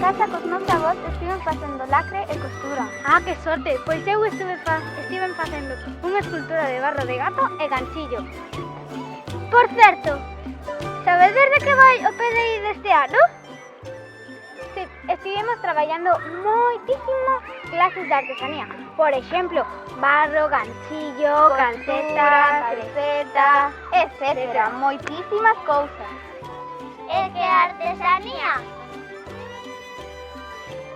casa cos meus avós estiven facendo lacre e costura. Ah, que sorte! Pois eu estiven facendo unha escultura de barro de gato e ganchillo. Por certo, sabedes de que vai o PDI deste ano? Sí, estivemos traballando moitísimo clases de artesanía. Por exemplo, barro, ganchillo, calceta, receta, etcétera, moitísimas cousas. E que artesanía?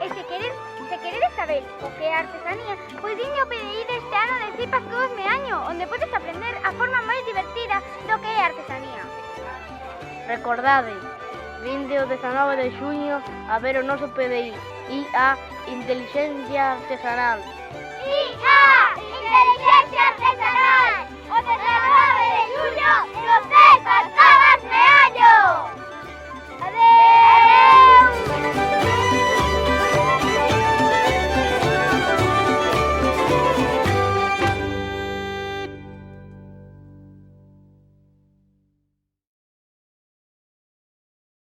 E se queredes saber o que é artesanía, pois vinde ao PDI deste ano de Cipas Todos Meaño, onde podes aprender a forma máis divertida do que é artesanía. Recordade, vinde o 19 de xuño a ver o noso PDI, IA, Inteligencia Artesanal. IA, Inteligencia Artesanal! O